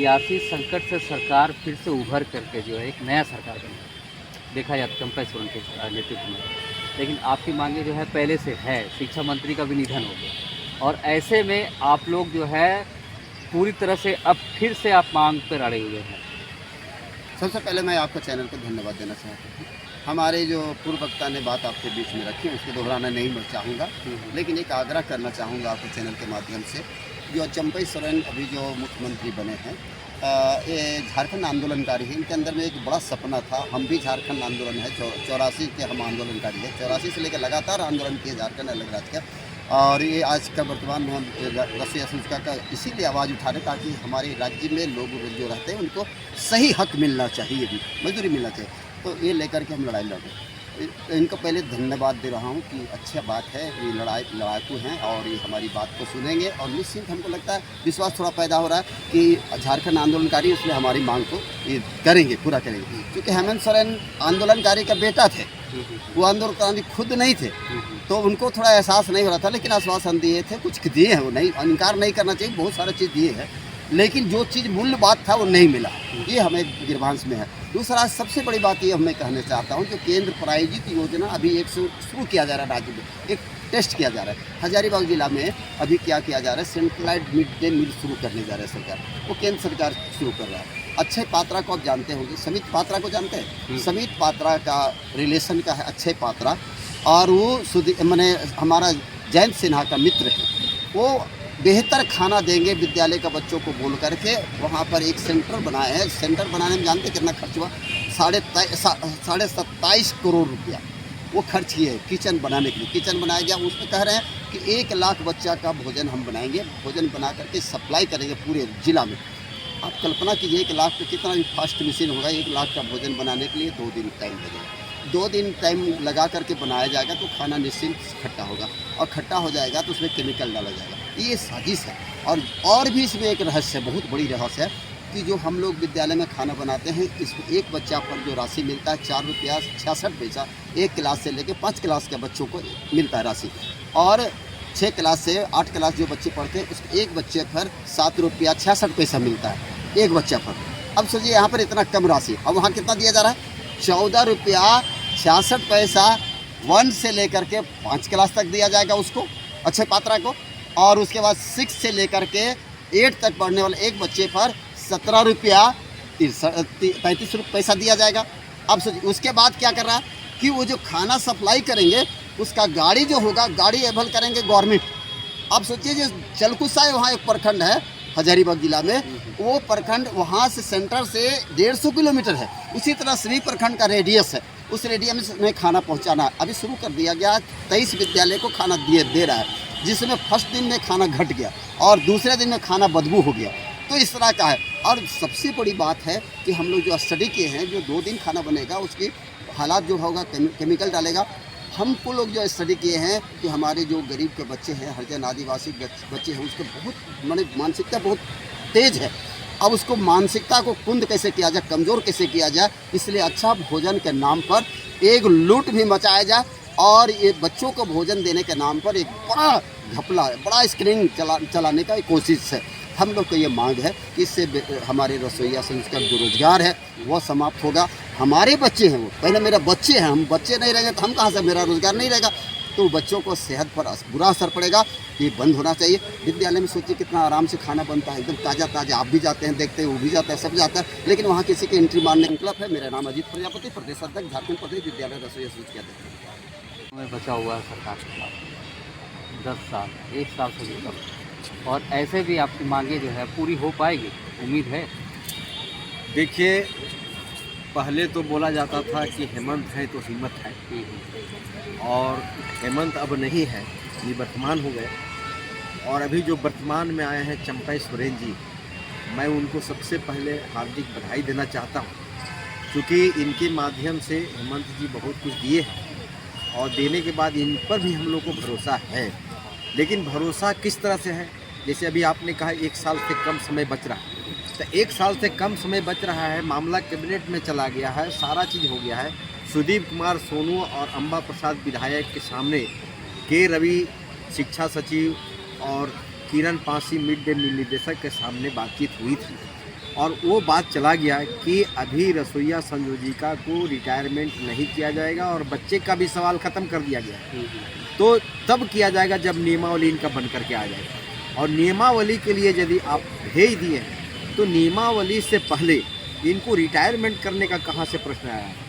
सियासी संकट से सरकार फिर से उभर करके जो है एक नया सरकार बनी देखा जाता चंपा सोरेन के नेतृत्व में। लेकिन आपकी मांगे जो है पहले से है, शिक्षा मंत्री का भी निधन हो गया और ऐसे में आप लोग जो है पूरी तरह से अब फिर से आप मांग पर अड़े हुए हैं। सबसे पहले मैं आपका चैनल को धन्यवाद देना चाहता हूँ। हमारे जो पूर्व वक्ता ने बात आपके बीच में रखी उसको दोहराना नहीं मैं चाहूँगा, लेकिन एक आग्रह करना चाहूँगा आपके चैनल के माध्यम से। जो चंपा सोरेन अभी जो मुख्यमंत्री बने हैं, ये झारखंड आंदोलनकारी हैं। इनके अंदर में एक बड़ा सपना था। हम भी झारखंड आंदोलन है, 84 के हम आंदोलनकारी हैं। 84 से लेकर लगातार आंदोलन किए झारखंड अलग राज्य का, और ये आज का वर्तमान में हम रसोई संस्था का इसीलिए आवाज़ उठा रहे ताकि हमारे राज्य में लोग जो रहते हैं उनको सही हक मिलना चाहिए, भी मजदूरी मिलना चाहिए। तो ये लेकर के हम लड़ाई लड़ रहे हैं। इनको पहले धन्यवाद दे रहा हूँ कि अच्छा बात है, ये लड़ाकू हैं और ये हमारी बात को सुनेंगे और निश्चिंत हमको लगता है विश्वास थोड़ा पैदा हो रहा है कि झारखंड आंदोलनकारी उसमें हमारी मांग को ये करेंगे, पूरा करेंगे। क्योंकि हेमंत सोरेन आंदोलनकारी का बेटा थे, वो आंदोलनकारी खुद नहीं थे, तो उनको थोड़ा एहसास नहीं हो रहा था, लेकिन आश्वासन दिए थे, कुछ दिए हैं, वो नहीं इनकार नहीं करना चाहिए, बहुत सारा चीज़ दिए हैं, लेकिन जो चीज़ मूल्य बात था वो नहीं मिला। ये हमें गिरभांस में है। दूसरा सबसे बड़ी बात ये मैं कहना चाहता हूँ, जो केंद्र प्रायोजित योजना अभी एक शुरू किया जा रहा है राज्य में, एक टेस्ट किया जा रहा है। हजारीबाग जिला में अभी क्या किया जा रहा है, सेंट्रलाइज्ड मिड डे मील शुरू करने जा रहा है सरकार, वो केंद्र सरकार शुरू कर रहा है। अक्षय पात्रा को आप जानते होंगे, समित पात्रा को जानते हैं? समित पात्रा का रिलेशन का है अक्षय पात्रा, और वो मैंने हमारा जयंत सिन्हा का मित्र है। वो बेहतर खाना देंगे विद्यालय का बच्चों को बोल करके वहाँ पर एक सेंटर बनाया है। सेंटर बनाने में जानते कितना खर्च हुआ? 27.5 करोड़ रुपया वो खर्च किए किचन बनाने के लिए। किचन बनाया गया, उसमें कह रहे हैं कि 1 लाख बच्चा का भोजन हम बनाएंगे, भोजन बना करके सप्लाई करेंगे पूरे जिला में। आप कल्पना कीजिए 1 लाख पे कितना भी फास्ट मशीन होगा, 1 लाख का भोजन बनाने के लिए 2 दिन टाइम लगेगा। 2 दिन टाइम लगा करके बनाया जाएगा तो खाना निश्चिंत खट्टा होगा, और खट्टा हो जाएगा तो उसमें केमिकल डाला जाएगा। ये साजिश है। और भी इसमें एक रहस्य, बहुत बड़ी रहस्य है कि जो हम लोग विद्यालय में खाना बनाते हैं, इसमें एक बच्चा पर जो राशि मिलता है 4 रुपया 66 पैसा, 1 क्लास से लेकर 5 क्लास के बच्चों को मिलता है राशि, और 6 क्लास से 8 क्लास जो बच्चे पढ़ते हैं उसको एक बच्चे पर 7 रुपया 66 पैसा मिलता है एक बच्चे पर। अब सोचिए यहाँ पर इतना कम राशि, अब वहाँ कितना दिया जा रहा है? 14 रुपया 66 पैसा 1 से लेकर के 5 क्लास तक दिया जाएगा उसको, अक्षय पात्रा को, और उसके बाद 6 से लेकर के 8 तक पढ़ने वाले एक बच्चे पर 17 रुपया 35 पैसा दिया जाएगा। अब सोचिए उसके बाद क्या कर रहा है कि वो जो खाना सप्लाई करेंगे उसका गाड़ी जो होगा, गाड़ी एवल करेंगे गवर्नमेंट। अब सोचिए जो चलकुसा है, वहाँ एक प्रखंड है हजारीबाग जिला में, वो प्रखंड वहाँ से सेंटर से 150 किलोमीटर है। उसी तरह सभी प्रखंड का रेडियस है, उस रेडियस में खाना पहुँचाना अभी शुरू कर दिया गया। 23 विद्यालय को खाना दे रहा है, जिसमें फर्स्ट दिन में खाना घट गया और दूसरे दिन में खाना बदबू हो गया। तो इस तरह का है। और सबसे बड़ी बात है कि हम लोग जो स्टडी किए हैं, जो 2 दिन खाना बनेगा उसकी हालात जो होगा केमिकल डालेगा। हमको लोग जो स्टडी किए हैं कि हमारे जो गरीब के बच्चे हैं, हरिजन आदिवासी बच्चे हैं, उसको बहुत मानसिकता बहुत तेज़ है। अब उसको मानसिकता को कुंद कैसे किया जाए, कमज़ोर कैसे किया जाए, इसलिए अच्छा भोजन के नाम पर एक लूट भी मचाया जाए, और ये बच्चों को भोजन देने के नाम पर एक बड़ा घपला, बड़ा स्क्रीनिंग चलाने का कोशिश है। हम लोग को ये मांग है कि इससे हमारे रसोईया संस्था जो रोजगार है वो समाप्त होगा। हमारे बच्चे हैं, वो पहले मेरे बच्चे हैं, हम बच्चे नहीं रहेंगे तो हम कहाँ से, मेरा रोजगार नहीं रहेगा तो बच्चों को सेहत पर बुरा असर पड़ेगा। ये बंद होना चाहिए। विद्यालय में सोचिए कितना आराम से खाना बनता है, एकदम ताज़ा। आप भी जाते हैं, देखते हैं, वो भी जाता है, सब जाता है, लेकिन वहाँ किसी की एंट्री मारने निकला है। मेरा नाम अजीत प्रजापति, प्रदेश अध्यक्ष झारखंड प्रदेश विद्यालय रसोईया संस्था अध्यक्ष। में बचा हुआ है सरकार के पास 10 साल, 1 साल से भी कम, और ऐसे भी आपकी मांगे जो है पूरी हो पाएगी, उम्मीद है? देखिए, पहले तो बोला जाता था कि हेमंत है तो हिम्मत है, और हेमंत अब नहीं है, ये वर्तमान हो गए। और अभी जो वर्तमान में आए हैं चंपा सोरेन जी, मैं उनको सबसे पहले हार्दिक बधाई देना चाहता हूँ, क्योंकि इनके माध्यम से हेमंत जी बहुत कुछ दिए हैं, और देने के बाद इन पर भी हम लोग को भरोसा है। लेकिन भरोसा किस तरह से है? जैसे अभी आपने कहा 1 साल से कम समय बच रहा है, तो 1 साल से कम समय बच रहा है, मामला कैबिनेट में चला गया है, सारा चीज़ हो गया है। सुदीप कुमार सोनू और अम्बा प्रसाद विधायक के सामने, के रवि शिक्षा सचिव और किरण पासी मिड डे मील निदेशक के सामने बातचीत हुई थी, और वो बात चला गया कि अभी रसोईया संयोजिका को रिटायरमेंट नहीं किया जाएगा और बच्चे का भी सवाल ख़त्म कर दिया गया। तो तब किया जाएगा जब नियमावली इनका बन करके आ जाएगा। और नियमावली के लिए यदि आप भेज दिए हैं तो नियमावली से पहले इनको रिटायरमेंट करने का कहाँ से प्रश्न आया है?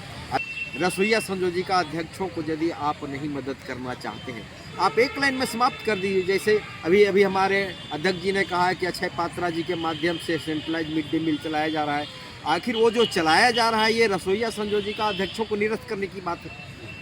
रसोईया संयोजिका अध्यक्षों को यदि आप नहीं मदद करना चाहते हैं, आप एक लाइन में समाप्त कर दीजिए। जैसे अभी हमारे अध्यक्ष जी ने कहा है कि अक्षय पात्रा जी के माध्यम से सेंट्रलाइज मिड डे मील चलाया जा रहा है। आखिर वो जो चलाया जा रहा है ये रसोईया संयोजिका अध्यक्षों को निरस्त करने की बात है।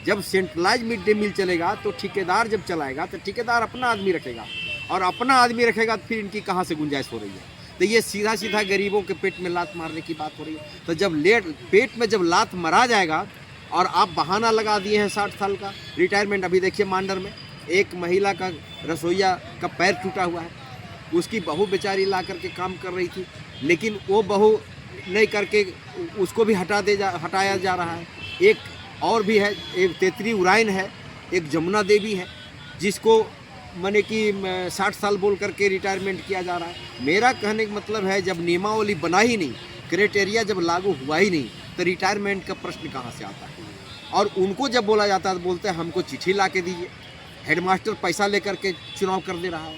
जब सेंट्रलाइज मिड डे मील चलेगा तो ठेकेदार जब चलाएगा तो ठेकेदार अपना आदमी रखेगा, और अपना आदमी रखेगा तो फिर इनकी कहाँ से गुंजाइश हो रही है? तो ये सीधा सीधा गरीबों के पेट में लात मारने की बात हो रही है। तो जब पेट में जब लात मरा जाएगा और आप बहाना लगा दिए हैं 60 साल का रिटायरमेंट। अभी देखिए मांडर में एक महिला का रसोईया का पैर टूटा हुआ है, उसकी बहू बेचारी ला करके काम कर रही थी, लेकिन वो बहू नहीं करके उसको भी हटाया जा रहा है। एक और भी है, एक तेतरी उराइन है, एक जमुना देवी है, जिसको माने कि 60 साल बोल करके रिटायरमेंट किया जा रहा है। मेरा कहने का मतलब है जब नियमावली बना ही नहीं, क्राइटेरिया जब लागू हुआ ही नहीं, तो रिटायरमेंट का प्रश्न कहाँ से आता है? और उनको जब बोला जाता है तो बोलते हैं हमको चिट्ठी ला के दीजिए। हेडमास्टर पैसा लेकर के चुनाव कर दे रहा है,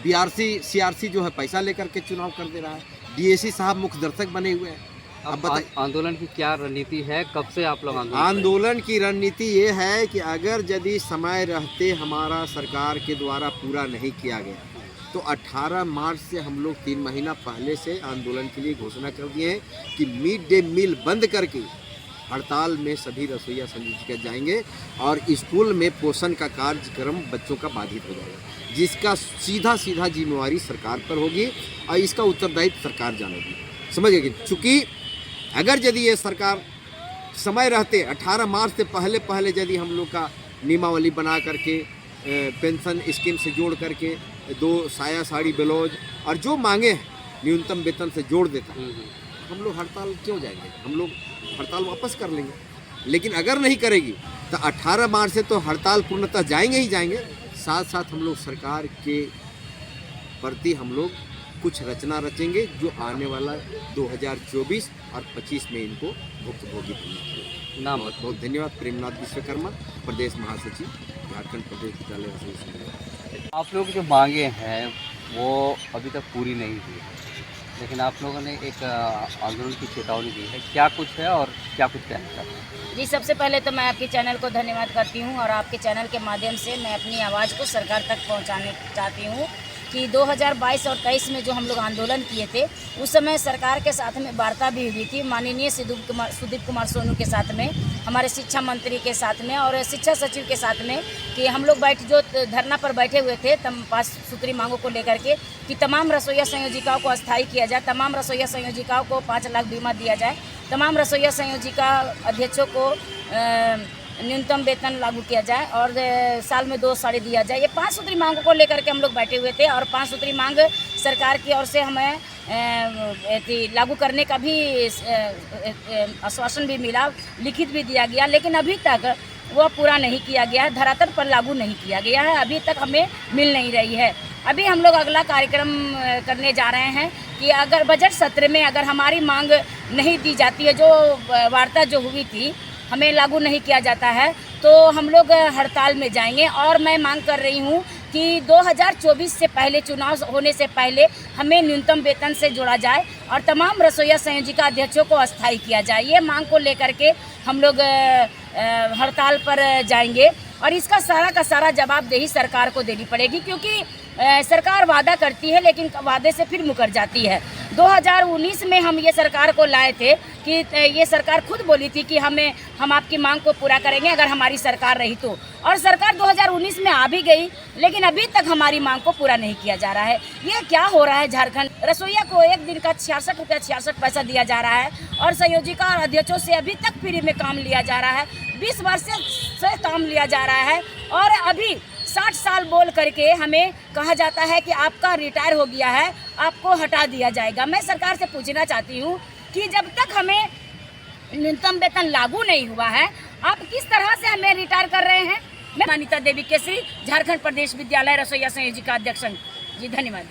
बीआरसी सीआरसी जो है पैसा लेकर के चुनाव कर दे रहा है, डीएसी साहब मुख्य दर्शक बने हुए हैं। अब बताइए आंदोलन की क्या रणनीति है? कब से आप लोग आंदोलन की रणनीति ये है कि अगर यदि समय रहते हमारा सरकार के द्वारा पूरा नहीं किया गया तो 18 मार्च से हम लोग 3 महीना पहले से आंदोलन के लिए घोषणा कर दिए हैं कि मिड डे मील बंद करके हड़ताल में सभी रसोईया संयोजिका जाएंगे और स्कूल में पोषण का कार्यक्रम बच्चों का बाधित हो जाएगा, जिसका सीधा जिम्मेवारी सरकार पर होगी और इसका उत्तरदायित्व सरकार जानेगी। समझिए, चूँकि अगर यदि ये सरकार समय रहते 18 मार्च से पहले यदि हम लोग का नियमावली बना करके पेंशन स्कीम से जोड़ करके 2 साया साड़ी ब्लाउज और जो मांगे हैं न्यूनतम वेतन से जोड़ देता, हम लोग हड़ताल क्यों जाएंगे? हम लोग हड़ताल वापस कर लेंगे। लेकिन अगर नहीं करेगी तो 18 मार्च से तो हड़ताल पूर्णतः जाएंगे ही जाएंगे। साथ साथ हम लोग सरकार के प्रति हम लोग कुछ रचना रचेंगे जो आने वाला 2024 और 25 में इनको भुक्तभोगी बनना। नाम बहुत बहुत धन्यवाद। प्रेमनाथ विश्वकर्मा, प्रदेश महासचिव, झारखंड प्रदेश विद्यालय रसोई संघ। आप लोग जो मांगे हैं वो अभी तक पूरी नहीं हुई, लेकिन आप लोगों ने एक आंदोलन की चेतावनी दी है, क्या कुछ है और क्या कुछ कहना चाहते हैं? जी, सबसे पहले तो मैं आपके चैनल को धन्यवाद करती हूं और आपके चैनल के माध्यम से मैं अपनी आवाज़ को सरकार तक पहुंचाने चाहती हूं कि 2022 और 23 में जो हम लोग आंदोलन किए थे उस समय सरकार के साथ में वार्ता भी हुई थी, माननीय सुदीप कुमार सोनू के साथ में, हमारे शिक्षा मंत्री के साथ में और शिक्षा सचिव के साथ में, कि हम लोग जो धरना पर बैठे हुए थे 5 सूत्री मांगों को लेकर के कि तमाम रसोईया संयोजिकाओं को अस्थायी किया जाए, तमाम रसोईया संयोजिकाओं को 5 लाख बीमा दिया जाए, तमाम रसोईया संयोजिका अध्यक्षों को न्यूनतम वेतन लागू किया जाए और साल में 2 साड़ी दिया जाए। ये 5 सूत्री मांगों को लेकर के हम लोग बैठे हुए थे और 5 सूत्री मांग सरकार की ओर से हमें लागू करने का भी आश्वासन भी मिला, लिखित भी दिया गया, लेकिन अभी तक वो पूरा नहीं किया गया है, धरातल पर लागू नहीं किया गया है, अभी तक हमें मिल नहीं रही है। अभी हम लोग अगला कार्यक्रम करने जा रहे हैं कि अगर बजट सत्र में अगर हमारी मांग नहीं दी जाती है, जो वार्ता जो हुई थी हमें लागू नहीं किया जाता है, तो हम लोग हड़ताल में जाएंगे। और मैं मांग कर रही हूँ कि 2024 से पहले, चुनाव होने से पहले हमें न्यूनतम वेतन से जोड़ा जाए और तमाम रसोईया संयोजिका अध्यक्षों को अस्थायी किया जाए। ये मांग को लेकर के हम लोग हड़ताल पर जाएंगे और इसका सारा का सारा जवाबदेही सरकार को देनी पड़ेगी, क्योंकि सरकार वादा करती है लेकिन वादे से फिर मुकर जाती है। 2019 में हम ये सरकार को लाए थे कि ये सरकार खुद बोली थी कि हम आपकी मांग को पूरा करेंगे अगर हमारी सरकार रही तो, और सरकार 2019 में आ भी गई, लेकिन अभी तक हमारी मांग को पूरा नहीं किया जा रहा है। ये क्या हो रहा है? झारखंड रसोईया को एक दिन का 66 रुपया 66 पैसा दिया जा रहा है और संयोजिका और अध्यक्षों से अभी तक फ्री में काम लिया जा रहा है, 20 वर्ष से काम लिया जा रहा है और अभी 60 साल बोल करके हमें कहा जाता है कि आपका रिटायर हो गया है, आपको हटा दिया जाएगा। मैं सरकार से पूछना चाहती हूँ कि जब तक हमें न्यूनतम वेतन लागू नहीं हुआ है, आप किस तरह से हमें रिटायर कर रहे हैं? मैं अनिता देवी केसरी, झारखंड प्रदेश विद्यालय रसोईया संयोजिका अध्यक्ष। जी धन्यवाद।